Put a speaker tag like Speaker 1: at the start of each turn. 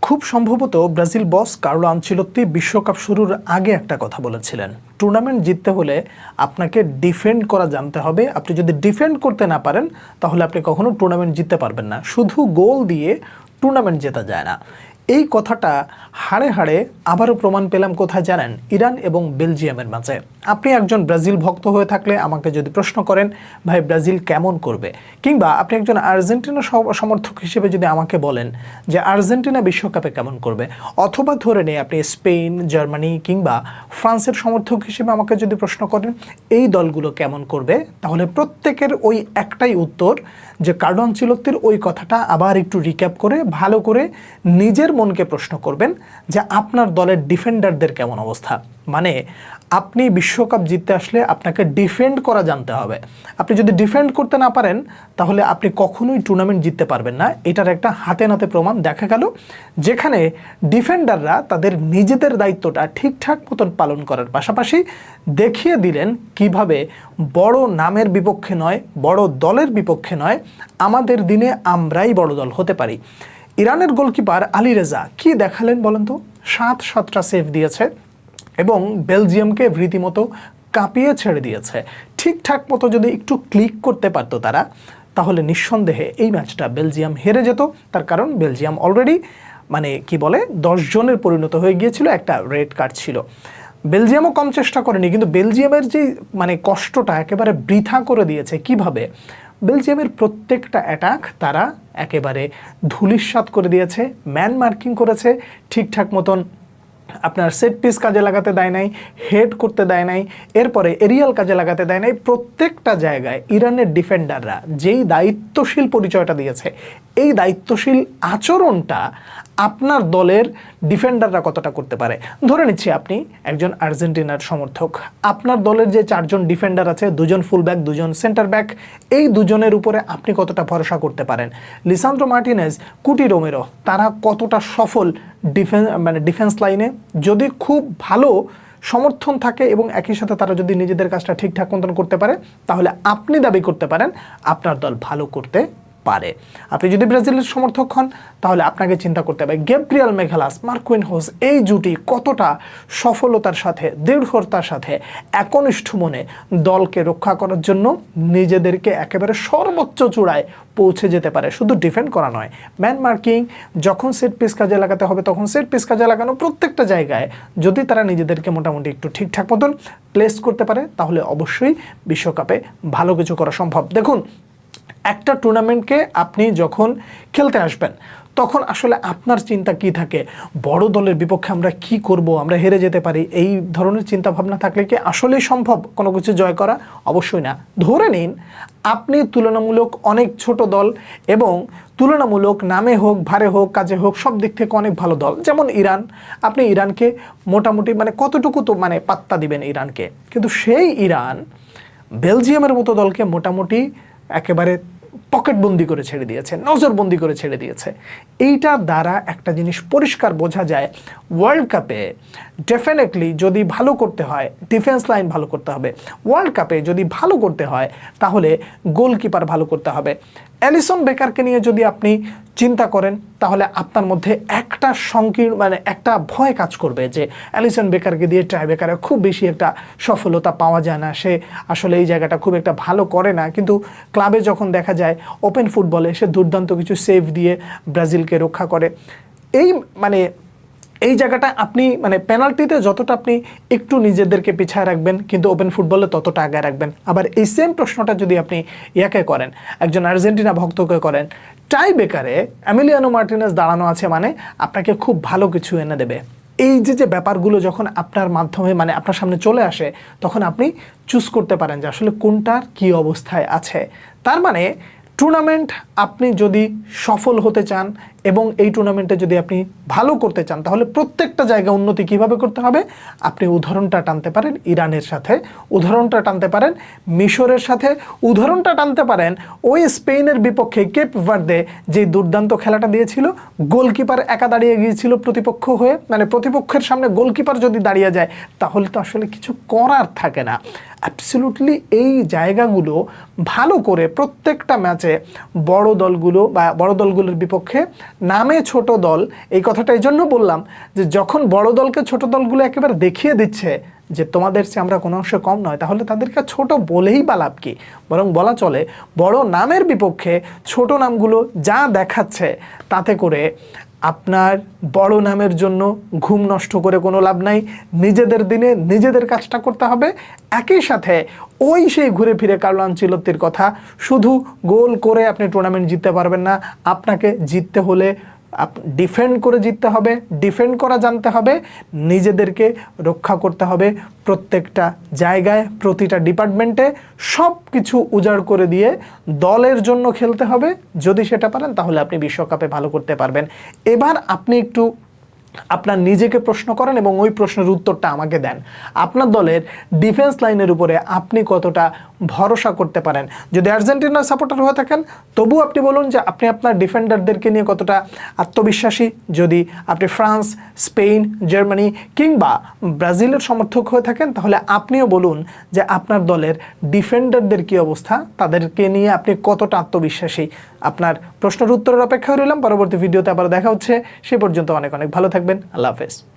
Speaker 1: খুব সম্ভবত ব্রাজিল বস Carlo Ancelotti বিশ্বকাপ শুরুর আগে একটা কথা বলেছিলেন, টুর্নামেন্ট জিততে হলে আপনাকে ডিফেন্ড করা জানতে হবে। আপনি যদি ডিফেন্ড করতে না পারেন তাহলে আপনি কখনো টুর্নামেন্ট জিততে পারবেন না। শুধু গোল দিয়ে টুর্নামেন্ট জেতা যায় না। এই কথাটা হাড়ে হাড়ে আবারও প্রমাণ পেলাম কোথায় জানেন? ইরান এবং বেলজিয়ামের মাঝে। আপনি একজন ব্রাজিল ভক্ত হয়ে থাকলে আমাকে যদি প্রশ্ন করেন ভাই ব্রাজিল কেমন করবে, কিংবা আপনি একজন আর্জেন্টিনা সমর্থক হিসেবে যদি আমাকে বলেন যে আর্জেন্টিনা বিশ্বকাপে কেমন করবে, অথবা ধরে নেই আপনি স্পেন, জার্মানি কিংবা ফ্রান্সের সমর্থক হিসেবে আমাকে যদি প্রশ্ন করেন এই দলগুলো কেমন করবে, তাহলে প্রত্যেকের ওই একটাই উত্তর যে কার্লো আনচেলত্তির ওই কথাটা আবার একটু রিক্যাপ করে ভালো করে নিজের মনকে প্রশ্ন করবেন যে আপনার দলের ডিফেন্ডারদের কেমন অবস্থা। মানে আপনি বিশ্বকাপ জিততে আসলে আপনাকে ডিফেন্ড করা জানতে হবে। আপনি যদি ডিফেন্ড করতে না পারেন তাহলে আপনি কখনোই টুর্নামেন্ট জিততে পারবেন না। এটার একটা হাতে নাতে প্রমাণ দেখা গেল, যেখানে ডিফেন্ডাররা তাদের নিজেদের দায়িত্বটা ঠিকঠাক মতন পালন করার পাশাপাশি দেখিয়ে দিলেন কিভাবে বড় নামের বিপক্ষে নয়, বড় দলের বিপক্ষে নয়, আমাদের দিনে আমরাই বড় দল হতে পারি। ইরানের গোলকিপার আলী রেজা কি দেখালেন বলেন তো? 7টা সেভ দিয়েছে এবং বেলজিয়ামকে রীতিমতো কাঁপিয়ে ছেড়ে দিয়েছে। ঠিকঠাক মতো যদি একটু ক্লিক করতে পারতো তারা, তাহলে নিঃসন্দেহে এই ম্যাচটা বেলজিয়াম হেরে যেত। তার কারণ বেলজিয়াম অলরেডি কি বলে 10 জনের পরিণত হয়ে গিয়েছিল, একটা রেড কার্ড ছিল। বেলজিয়ামও কম চেষ্টা করেনি, কিন্তু বেলজিয়ামের যে কষ্টটা একেবারে বৃথা করে দিয়েছে। কিভাবে? বেলজিয়ামের প্রত্যেকটা অ্যাটাক তারা একেবারে ধূলিসাৎ করে দিয়েছে, ম্যান মার্কিং করেছে, ঠিকঠাক মতন আপনার সেট পিস কাজে লাগাতে দেয় নাই, হেড করতে দেয় নাই, এরপরে এরিয়াল কাজে লাগাতে দেয় নাই। প্রত্যেকটা জায়গায় ইরানের ডিফেন্ডাররা যেই দায়িত্বশীল পরিচয়টা দিয়েছে, এই দায়িত্বশীল আচরণটা আপনার দলের ডিফেন্ডাররা কতটা করতে পারে। ধরে নিচ্ছি আপনি একজন আর্জেন্টিনার সমর্থক, আপনার দলের যে 4 জন ডিফেন্ডার আছে, 2 জন ফুল ব্যাক, 2 জন সেন্টার ব্যাক, এই 2 জনের উপরে আপনি কতটা ভরসা করতে পারেন? লিসান্দ্রো মার্টিনেজ, কুটি রোমেরো, তারা কতটা সফল ডিফেন্স লাইনে? যদি খুব ভালো সমর্থন থাকে এবং একই সাথে তারা যদি নিজেদের কাজটা ঠিকঠাক মতন করতে পারে, তাহলে আপনি দাবি করতে পারেন আপনার দল ভালো করতে পারে। আপনি যদি ব্রাজিলের সমর্থক হন তাহলে আপনাকে চিন্তা করতে হবে গ্যাব্রিয়েল মেগালাস, মার্কুইনহোস, এই জুটি কতটা সফলতার সাথে, দৃঢ়তার সাথে, একনিষ্ঠ মনে দলকে রক্ষা করার জন্য নিজেদেরকে একেবারে সর্বোচ্চ চূড়ায় পৌঁছে যেতে পারে। শুধু ডিফেন্ড করা নয়, ম্যান মার্কিং, যখন সেট পিস কাজে লাগাতে হবে তখন সেট পিস কাজে লাগানো, প্রত্যেকটা জায়গায় যদি তারা নিজেদেরকে মোটামুটি একটু ঠিকঠাক মতন প্লেস করতে পারে তাহলে অবশ্যই বিশ্বকাপে ভালো কিছু করা সম্ভব। দেখুন, একটা টুর্নামেন্টকে আপনি যখন খেলতে আসবেন তখন আসলে আপনার চিন্তা কি থাকে? বড় দলের বিপক্ষে আমরা কি করব, আমরা হেরে যেতে পারি, এই ধরনের চিন্তা ভাবনা থাকলে কি আসলেই সম্ভব কোনো কিছু জয় করা? অবশ্যই না। ধরে নিন আপনি তুলনামূলক অনেক ছোট দল এবং তুলনামূলক নামে হোক, ভারে হোক, কাজে হোক, সব দিক থেকে অনেক ভালো দল, যেমন ইরান। আপনি ইরানকে মোটামুটি কতটুকু তো পাত্তা দিবেন ইরানকে, কিন্তু সেই ইরান বেলজিয়ামের মতো দলকে মোটামুটি একেবারে পকেটবন্দি করে ছেড়ে দিয়েছে, নজরবন্দি করে ছেড়ে দিয়েছে। এইটার দ্বারা একটা জিনিস পরিষ্কার বোঝা যায়, ওয়ার্ল্ড কাপে ডেফিনেটলি যদি ভালো করতে হয় ডিফেন্স লাইন ভালো করতে হবে। ওয়ার্ল্ড কাপে যদি ভালো করতে হয় তাহলে গোলকিপার ভালো করতে হবে। অ্যালিসন বেকারকে নিয়ে যদি আপনি চিন্তা করেন তাহলে আপনার মধ্যে একটা সংকীর্ণ একটা ভয় কাজ করবে যে অ্যালিসন বেকারকে দিয়ে ট্রাই বেকারে খুব বেশি একটা সফলতা পাওয়া যায় না, সে আসলে এই জায়গাটা খুব একটা ভালো করে না, কিন্তু ক্লাবে যখন দেখা যায় ওপেন ফুটবলে সে দুর্দান্ত কিছু সেভ দিয়ে ব্রাজিলকে রক্ষা করে। এই জায়গাটা আপনি পেনাল্টিতে যতটা আপনি একটু নিজেদেরকে পিছায় রাখবেন, কিন্তু ওপেন ফুটবলে ততটা আগে রাখবেন। আবার এই সেম প্রশ্নটা যদি আপনি ইয়াকে করেন, একজন আর্জেন্টিনা ভক্তকে করেন, টাই বেকারে এমিলিয়ানো মার্টিনেজ দাঁড়ানো আছে আপনাকে খুব ভালো কিছু এনে দেবে। এই যে ব্যাপারগুলো যখন আপনার মাধ্যমে আপনার সামনে চলে আসে, তখন আপনি চুজ করতে পারেন যে আসলে কোনটার কি অবস্থায় আছে। তার টুর্নামেন্ট আপনি যদি সফল হতে চান এবং এই টুর্নামেন্টে যদি আপনি ভালো করতে চান তাহলে প্রত্যেকটা জায়গায় উন্নতি কিভাবে করতে হবে আপনি উদাহরণটা টানতে পারেন ইরানের সাথে, উদাহরণটা টানতে পারেন মিশরের সাথে, উদাহরণটা টানতে পারেন ওই স্পেনের বিপক্ষে কেপ ভার্দে যে দুর্দান্ত খেলাটা দিয়েছিল, গোলকিপার একা দাঁড়িয়ে গিয়েছিল প্রতিপক্ষ হয়ে, প্রতিপক্ষের সামনে গোলকিপার যদি দাঁড়িয়ে যায় তাহলে তো আসলে কিছু করার থাকে না। অ্যাবসলিউটলি এই জায়গাগুলো ভালো করে প্রত্যেকটা ম্যাচে বড় দলগুলোর বিপক্ষে নামে ছোট দল, এই কথাটা এই জন্য বললাম যে যখন বড় দলকে ছোট দলগুলো একেবারে দেখিয়ে দিচ্ছে যে তোমাদের চেয়ে আমরা কোনো অংশে কম নয়, তাহলে তাদেরকে ছোট বলেই বা লাভ কি? বরং বলা চলে বড় নামের বিপক্ষে ছোট নামগুলো যা দেখাচ্ছে তাতে করে আপনার বড় নামের জন্য ঘুম নষ্ট করে কোনো লাভ নাই। নিজেদের দিনে নিজেদের কাজটা করতে হবে। একই সাথে ওই সেই ঘুরে ফিরে কার্লো আনচেলত্তির কথা, শুধু গোল করে আপনি টুর্নামেন্ট জিততে পারবেন না। আপনাকে জিততে হলে ডিফেন্ড করে জিততে হবে, ডিফেন্ড করা জানতে হবে, নিজেদেরকে রক্ষা করতে হবে প্রত্যেকটা জায়গায়, প্রতিটা ডিপার্টমেন্টে সব কিছু উজাড় করে দিয়ে দলের জন্য খেলতে হবে। যদি সেটা পারেন তাহলে আপনি বিশ্বকাপে ভালো করতে পারবেন। এবার আপনি একটু আপনার নিজেকে প্রশ্ন করেন এবং ওই প্রশ্নের উত্তরটা আমাকে দেন। আপনার দলের ডিফেন্স লাইনের উপরে আপনি কতটা ভরসা করতে পারেন? যদি আর্জেন্টিনার সাপোর্টার হয়ে থাকেন তবু আপনি বলুন যে আপনি আপনার ডিফেন্ডারদেরকে নিয়ে কতটা আত্মবিশ্বাসী। যদি আপনি ফ্রান্স, স্পেন, জার্মানি কিংবা ব্রাজিলের সমর্থক হয়ে থাকেন তাহলে আপনিও বলুন যে আপনার দলের ডিফেন্ডারদের কী অবস্থা, তাদেরকে নিয়ে আপনি কতটা আত্মবিশ্বাসী। আপনার প্রশ্নের উত্তরের অপেক্ষায় রইলাম। পরবর্তী ভিডিওতে আবার দেখা হচ্ছে। সে পর্যন্ত অনেক অনেক ভালো থাকবেন। আল্লাহ হাফেজ।